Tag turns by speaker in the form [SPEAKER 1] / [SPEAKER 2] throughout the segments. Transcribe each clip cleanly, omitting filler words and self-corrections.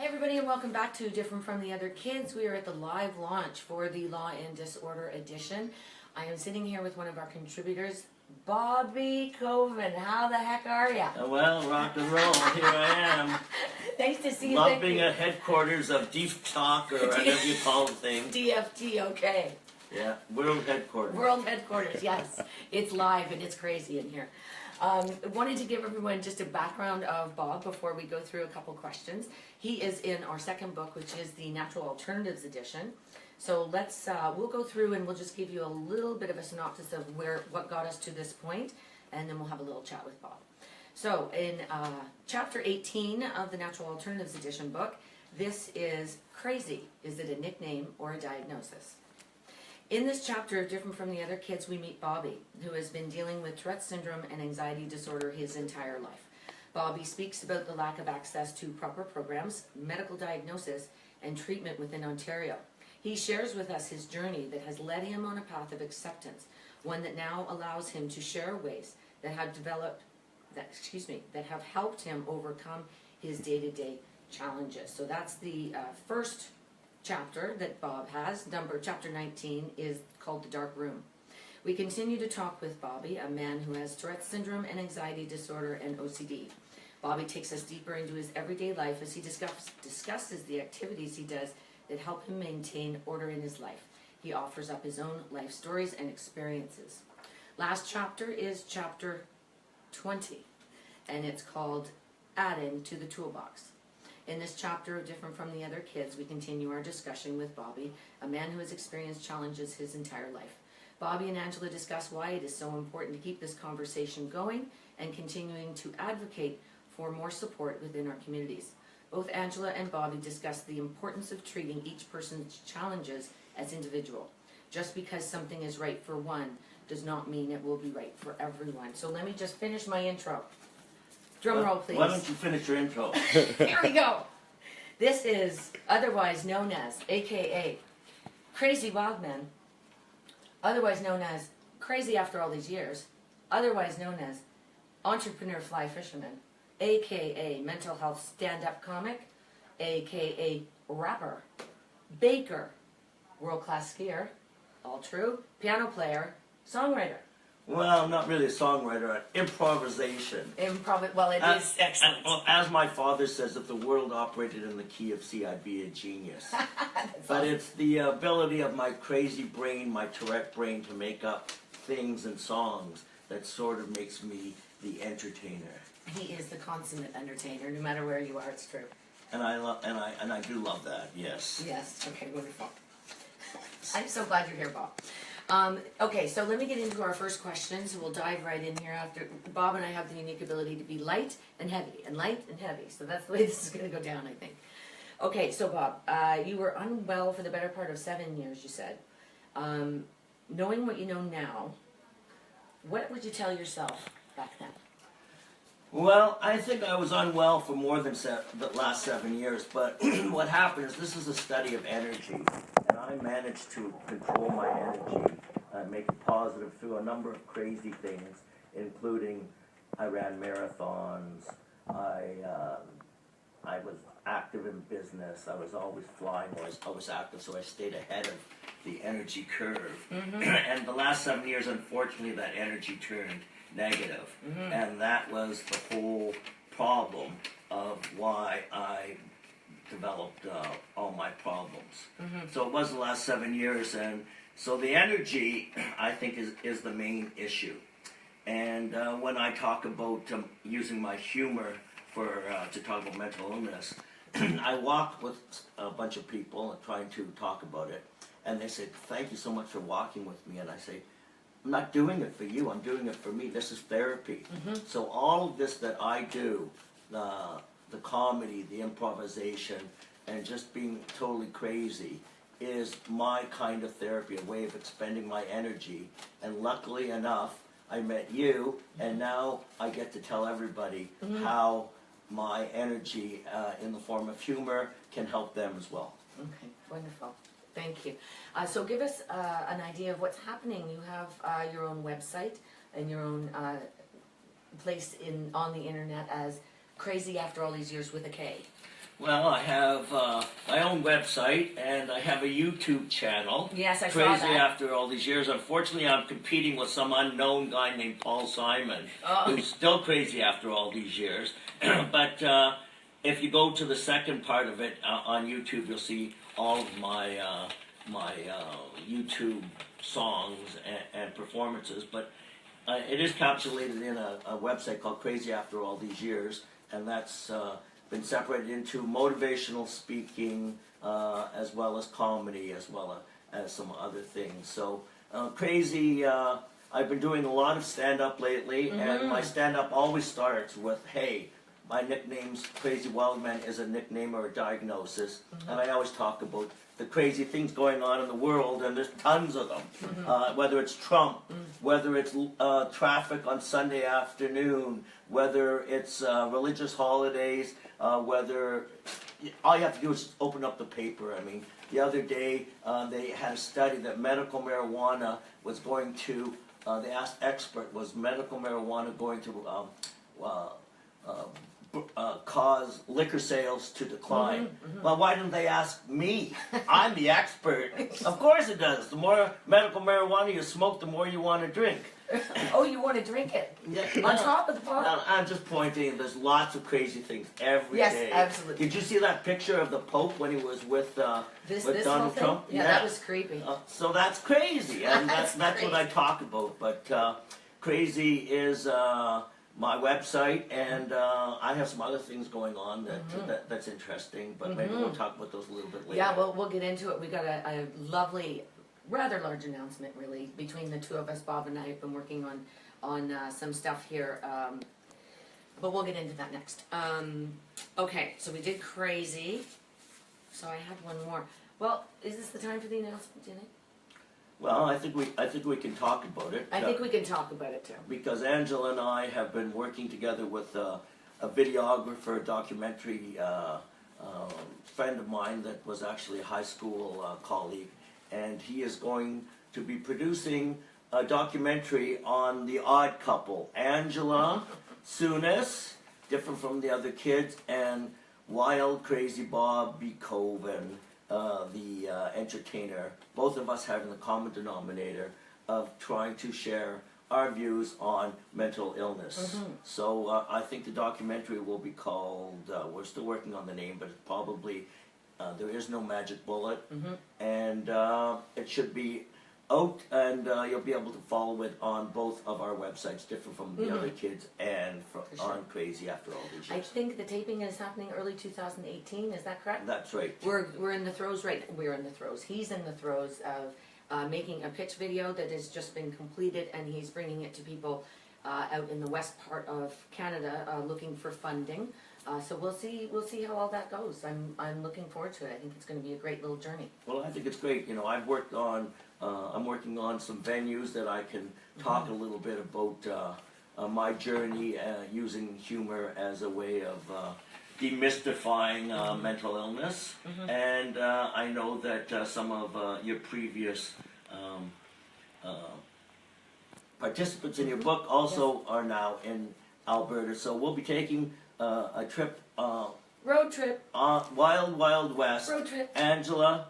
[SPEAKER 1] Hey everybody, and welcome back to Different from the Other Kids. We are at the live launch for the Law and Disorder edition. I am sitting here with one of our contributors, Bobby Koven. How the heck are ya?
[SPEAKER 2] Well, rock and roll, here I am.
[SPEAKER 1] Nice to see you.
[SPEAKER 2] Love being at headquarters of Deep Talk, or whatever you call the thing.
[SPEAKER 1] DFT, okay.
[SPEAKER 2] Yeah, world headquarters.
[SPEAKER 1] World headquarters, yes. It's live and it's crazy in here. Wanted to give everyone just a background of Bob before we go through a couple questions. He is in our second book, which is the Natural Alternatives edition. So we'll go through and we'll just give you a little bit of a synopsis of what got us to this point, and then we'll have a little chat with Bob. So in chapter 18 of the Natural Alternatives edition book, this is Crazy. Is it a nickname or a diagnosis? In this chapter of Different from the Other Kids, we meet Bobby, who has been dealing with Tourette syndrome and anxiety disorder his entire life. Bobby speaks about the lack of access to proper programs, medical diagnosis, and treatment within Ontario. He shares with us his journey that has led him on a path of acceptance, one that now allows him to share ways that have helped him overcome his day-to-day challenges. So that's the first chapter that Bob has. Chapter 19 is called The Dark Room. We continue to talk with Bobby, a man who has Tourette syndrome and anxiety disorder and OCD. Bobby takes us deeper into his everyday life as he discusses the activities he does that help him maintain order in his life. He offers up his own life stories and experiences. Last chapter is chapter 20, and it's called Adding to the Toolbox. In this chapter of Different from the Other Kids, we continue our discussion with Bobby, a man who has experienced challenges his entire life. Bobby and Angela discuss why it is so important to keep this conversation going and continuing to advocate for more support within our communities. Both Angela and Bobby discuss the importance of treating each person's challenges as individual. Just because something is right for one does not mean it will be right for everyone. So let me just finish my intro. Drum roll, please.
[SPEAKER 2] Why don't you finish your intro?
[SPEAKER 1] Here we go. This is otherwise known as, a.k.a. Crazy Wildman, otherwise known as Crazy After All These Years, otherwise known as Entrepreneur Fly Fisherman, a.k.a. Mental Health Stand-Up Comic, a.k.a. Rapper, Baker, World-Class Skier, all true, Piano Player, Songwriter.
[SPEAKER 2] Well, not really a songwriter, an improvisation.
[SPEAKER 1] Well, it is excellent.
[SPEAKER 2] As my father says, if the world operated in the key of C, I'd be a genius. But
[SPEAKER 1] awesome.
[SPEAKER 2] It's the ability of my crazy brain, my Tourette brain, to make up things and songs that sort of makes me the entertainer.
[SPEAKER 1] He is the consummate entertainer, no matter where you are, it's true.
[SPEAKER 2] And I do love that, yes.
[SPEAKER 1] Yes, okay, wonderful. I'm so glad you're here, Bob. Okay, so let me get into our first questions. We'll dive right in here after. Bob and I have the unique ability to be light and heavy, and light and heavy. So that's the way this is going to go down, I think. Okay, so Bob, you were unwell for the better part of 7 years, you said. Knowing what you know now, what would you tell yourself back then?
[SPEAKER 2] Well, I think I was unwell for more than the last 7 years, but what happened is this is a study of energy, and I managed to control my energy, make it positive through a number of crazy things, including I ran marathons, I was active in business, I was always flying, I was active, so I stayed ahead of the energy curve. Mm-hmm. And the last 7 years, unfortunately, that energy turned negative. Mm-hmm. And that was the whole problem of why I developed all my problems. Mm-hmm. So it was the last 7 years, and so the energy, I think, is the main issue. And when I talk about using my humor to talk about mental illness, I walk with a bunch of people and trying to talk about it, and they say, "Thank you so much for walking with me," and I say, I'm not doing it for you, I'm doing it for me. This is therapy. Mm-hmm. So all of this that I do, the comedy, the improvisation, and just being totally crazy is my kind of therapy, a way of expending my energy. And luckily enough, I met you, and now I get to tell everybody mm-hmm. how my energy in the form of humor can help them as well.
[SPEAKER 1] Okay, wonderful. Thank you. So give us an idea of what's happening. You have your own website and your own place on the internet as Crazy After All These Years with a K.
[SPEAKER 2] Well, I have my own website and I have a YouTube channel.
[SPEAKER 1] Yes, I saw
[SPEAKER 2] Crazy
[SPEAKER 1] that.
[SPEAKER 2] after all these years. Unfortunately, I'm competing with some unknown guy named Paul Simon, who's still crazy after all these years. But if you go to the second part of it on YouTube, you'll see all of my YouTube songs and performances. But it is encapsulated in a website called Crazy After All These Years, and that's been separated into motivational speaking as well as comedy as well as some other things. So Crazy, I've been doing a lot of stand-up lately, and my stand-up always starts with, hey, my nickname's Crazy Wildman is a nickname or a diagnosis, and I always talk about the crazy things going on in the world, and there's tons of them. Whether it's Trump, whether it's traffic on Sunday afternoon, whether it's religious holidays, whether all you have to do is open up the paper. I mean, the other day they had a study that medical marijuana was going to. They asked expert, was medical marijuana going to cause liquor sales to decline? Well, why didn't they ask me? I'm the expert. Of course it does. The more medical marijuana you smoke, the more you want to drink.
[SPEAKER 1] Oh, you want to drink it?
[SPEAKER 2] Yeah,
[SPEAKER 1] On top of the pot?
[SPEAKER 2] no, I'm just pointing. There's lots of crazy things every day.
[SPEAKER 1] Yes, absolutely.
[SPEAKER 2] Did you see that picture of the Pope when he was with
[SPEAKER 1] This
[SPEAKER 2] Donald
[SPEAKER 1] whole thing?
[SPEAKER 2] Trump?
[SPEAKER 1] Yeah, that was creepy.
[SPEAKER 2] So that's crazy, and that's
[SPEAKER 1] That's
[SPEAKER 2] what I talk about. But crazy is my website, and I have some other things going on that's interesting. But maybe we'll talk about those a little bit later.
[SPEAKER 1] Yeah, we'll get into it. We got a lovely, rather large announcement, really, between the two of us. Bob and I have been working on some stuff here, but we'll get into that next. Okay, so we did Crazy. So I had one more. Well, is this the time for the announcement, Jenny?
[SPEAKER 2] Well, I think we can talk about it.
[SPEAKER 1] I think we can talk about it too.
[SPEAKER 2] Because Angela and I have been working together with a videographer, documentary friend of mine that was actually a high school colleague, and he is going to be producing a documentary on the odd couple, Angela, Tsounis, different from the other kids, and Wild Crazy Bob B. Koven, the entertainer, both of us having the common denominator of trying to share our views on mental illness. So I think the documentary will be called, we're still working on the name, but it's probably There Is No Magic Bullet, and it should be out, and you'll be able to follow it on both of our websites, different from the other kids, and on Crazy After All These
[SPEAKER 1] I
[SPEAKER 2] Years.
[SPEAKER 1] think the taping is happening early 2018. Is that correct?
[SPEAKER 2] That's right.
[SPEAKER 1] We're in the throes, right? We're in the throes. He's in the throes of making a pitch video that has just been completed, and he's bringing it to people out in the west part of Canada, looking for funding. So we'll see how all that goes. I'm looking forward to it. I think it's going to be a great little journey.
[SPEAKER 2] Well, I think it's great. You know, I'm working on some venues that I can talk a little bit about my journey using humor as a way of demystifying mental illness. And I know that some of your previous participants in your book also are now in Alberta. So we'll be taking a trip.
[SPEAKER 1] Road trip.
[SPEAKER 2] Wild West.
[SPEAKER 1] Road trip.
[SPEAKER 2] Angela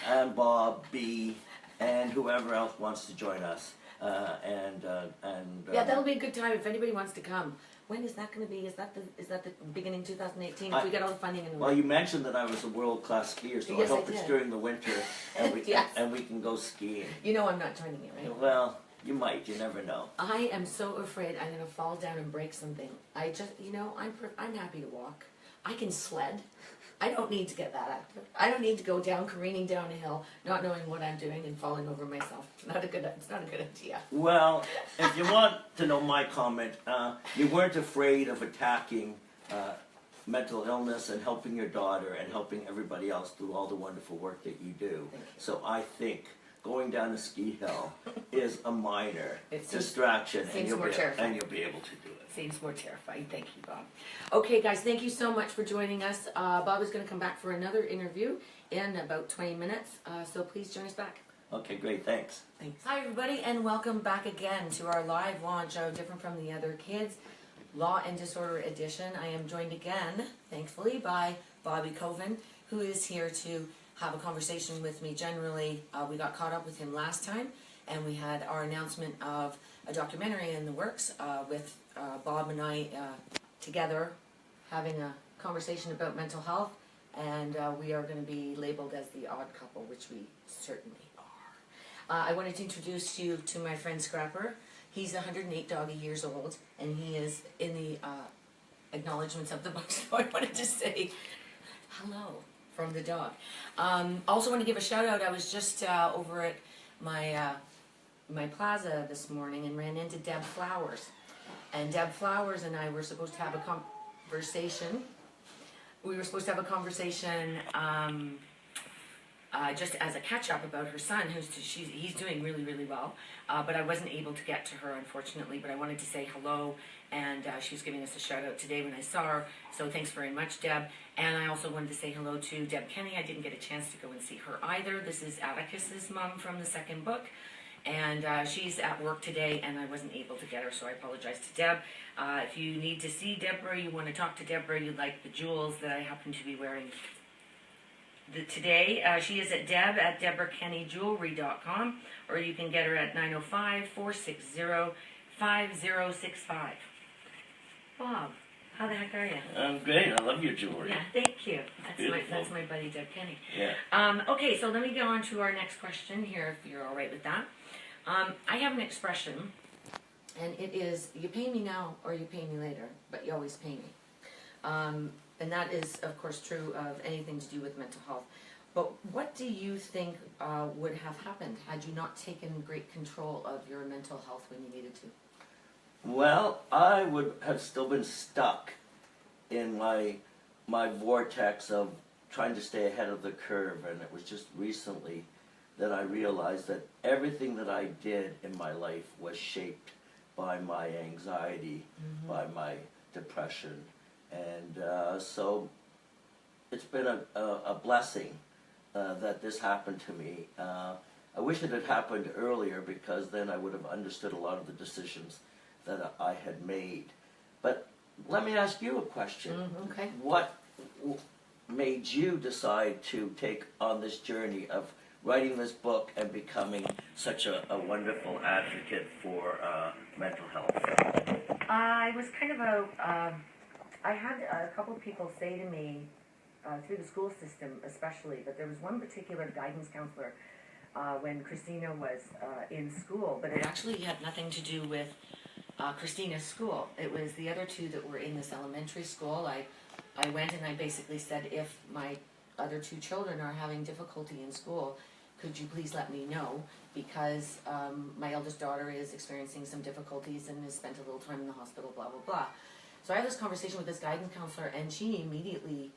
[SPEAKER 2] and Bob B. and whoever else wants to join us.
[SPEAKER 1] Yeah, that'll be a good time if anybody wants to come. When is that going to be? Is that the beginning 2018? If we get all the funding in the
[SPEAKER 2] Well, you mentioned that I was a world-class skier, so
[SPEAKER 1] Yes,
[SPEAKER 2] I hope
[SPEAKER 1] I
[SPEAKER 2] it's
[SPEAKER 1] did.
[SPEAKER 2] during the winter and we,
[SPEAKER 1] Yes.
[SPEAKER 2] and we can go skiing.
[SPEAKER 1] You know I'm not joining you, right?
[SPEAKER 2] Well, you might. You never know.
[SPEAKER 1] I am so afraid I'm going to fall down and break something. I just, I'm happy to walk. I can sled. I don't need to get that active. I don't need to go down, careening down a hill, not knowing what I'm doing and falling over myself. It's not a good idea.
[SPEAKER 2] Well, if you want to know my comment, you weren't afraid of attacking mental illness and helping your daughter and helping everybody else do all the wonderful work that you do.
[SPEAKER 1] Thank you.
[SPEAKER 2] So I think going down a ski hill is a minor
[SPEAKER 1] It seems-
[SPEAKER 2] distraction,
[SPEAKER 1] seems more terrifying.
[SPEAKER 2] and you'll be able to do it.
[SPEAKER 1] Seems more terrifying. Thank you, Bob. Okay, guys, thank you so much for joining us. Bob is going to come back for another interview in about 20 minutes, so please join us back.
[SPEAKER 2] Okay, great. Thanks.
[SPEAKER 1] Thanks. Hi, everybody, and welcome back again to our live launch of Different from the Other Kids. Law and Disorder edition. I am joined again, thankfully, by Bobby Koven, who is here to have a conversation with me generally. We got caught up with him last time, and we had our announcement of a documentary in the works with Bob and I together having a conversation about mental health, and we are going to be labeled as the odd couple, which we certainly are. I wanted to introduce you to my friend Scrapper. He's 108 doggy years old, and he is in the acknowledgements of the book, so I wanted to say hello from the dog. Also want to give a shout out. I was just over at my plaza this morning and ran into Deb Flowers. And Deb Flowers and I were supposed to have a conversation. We were supposed to have a conversation just as a catch-up about her son, he's doing really, really well. But I wasn't able to get to her, unfortunately, but I wanted to say hello, and she was giving us a shout-out today when I saw her, so thanks very much, Deb. And I also wanted to say hello to Deb Kenny. I didn't get a chance to go and see her either. This is Atticus's mom from the second book, and she's at work today, and I wasn't able to get her, so I apologize to Deb. If you need to see Deborah, you want to talk to Deborah, you'd like the jewels that I happen to be wearing today, she is at Deb at DeborahKennyJewelry.com, or you can get her at 905-460-5065. Bob, how the heck are you?
[SPEAKER 2] I'm great. I love your jewelry.
[SPEAKER 1] Yeah, thank you. That's my buddy Deb Kenny. Yeah. Okay, so let me go on to our next question here, if you're all right with that. I have an expression, and it is, you pay me now or you pay me later, but you always pay me. And that is, of course, true of anything to do with mental health. But what do you think would have happened had you not taken great control of your mental health when you needed to?
[SPEAKER 2] Well, I would have still been stuck in my vortex of trying to stay ahead of the curve, and it was just recently that I realized that everything that I did in my life was shaped by my anxiety, by my depression. And so it's been a blessing that this happened to me. I wish it had happened earlier, because then I would have understood a lot of the decisions that I had made. But let me ask you a question.
[SPEAKER 1] Okay.
[SPEAKER 2] What made you decide to take on this journey of writing this book and becoming such a wonderful advocate for mental health?
[SPEAKER 1] I was kind of I had a couple of people say to me, through the school system especially, but there was one particular guidance counselor when Christina was in school, but it actually had nothing to do with Christina's school. It was the other two that were in this elementary school. I went and I basically said, if my other two children are having difficulty in school, could you please let me know, because my eldest daughter is experiencing some difficulties and has spent a little time in the hospital, blah, blah, blah. So I have this conversation with this guidance counselor, and she immediately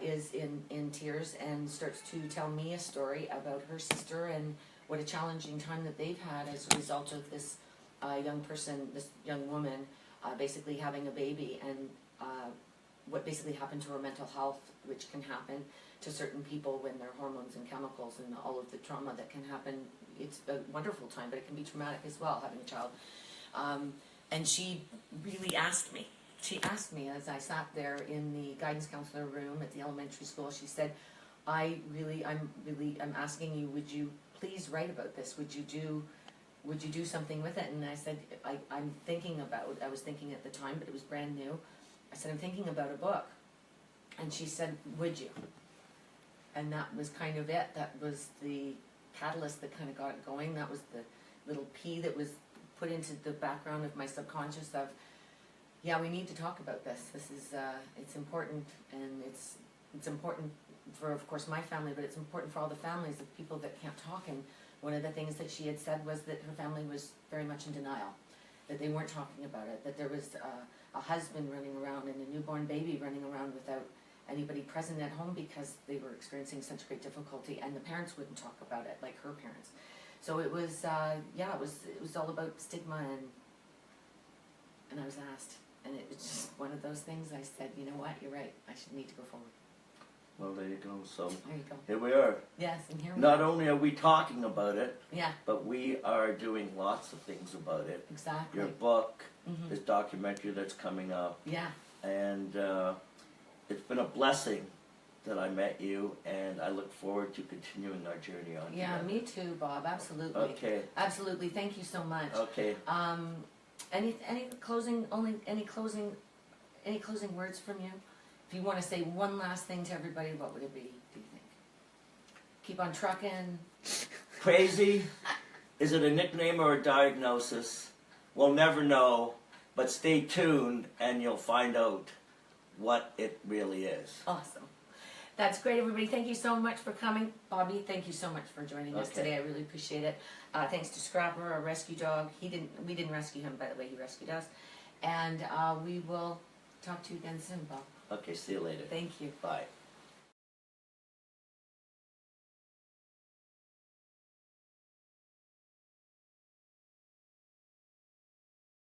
[SPEAKER 1] is in tears and starts to tell me a story about her sister and what a challenging time that they've had as a result of this young person, this young woman, basically having a baby, and what basically happened to her mental health, which can happen to certain people when their hormones and chemicals and all of the trauma that can happen. It's a wonderful time, but it can be traumatic as well, having a child. And she really asked me. She asked me as I sat there in the guidance counselor room at the elementary school, she said, I'm asking you, would you please write about this? Would you do something with it? And I said, I was thinking at the time, but it was brand new. I said, I'm thinking about a book. And she said, would you? And that was kind of it. That was the catalyst that kind of got it going. That was the little P that was put into the background of my subconscious of, yeah, we need to talk about this. This is, it's important, and it's important for, of course, my family, but it's important for all the families of people that can't talk. And one of the things that she had said was that her family was very much in denial, that they weren't talking about it, that there was a husband running around and a newborn baby running around without anybody present at home because they were experiencing such great difficulty, and the parents wouldn't talk about it like her parents. So it was, it was all about stigma, and I was asked, and it was just one of those things. I said, you know what, you're right, I should need to go forward.
[SPEAKER 2] Well, there you go. So
[SPEAKER 1] There you go.
[SPEAKER 2] here we are.
[SPEAKER 1] Yes, and here we
[SPEAKER 2] Not
[SPEAKER 1] are.
[SPEAKER 2] only are we talking about it,
[SPEAKER 1] Yeah,
[SPEAKER 2] but we are doing lots of things about it.
[SPEAKER 1] exactly.
[SPEAKER 2] Your book,
[SPEAKER 1] Mhm.
[SPEAKER 2] this documentary that's coming up,
[SPEAKER 1] Yeah,
[SPEAKER 2] and it's been a blessing that I met you, and I look forward to continuing our journey on.
[SPEAKER 1] yeah,
[SPEAKER 2] together.
[SPEAKER 1] me too, Bob. Absolutely.
[SPEAKER 2] Okay.
[SPEAKER 1] Absolutely. Thank you so much.
[SPEAKER 2] Okay.
[SPEAKER 1] Any closing words from you? If you want to say one last thing to everybody, what would it be? Do you think? Keep on trucking.
[SPEAKER 2] Crazy? Is it a nickname or a diagnosis? We'll never know, but stay tuned and you'll find out what it really is.
[SPEAKER 1] Awesome. That's great, everybody. Thank you so much for coming. Bobby, thank you so much for joining us
[SPEAKER 2] Okay.
[SPEAKER 1] today. I really appreciate it. Thanks to Scrapper, our rescue dog. We didn't rescue him, by the way. He rescued us. And we will talk to you again soon, Bob.
[SPEAKER 2] Okay, see you later.
[SPEAKER 1] Thank you.
[SPEAKER 2] Bye.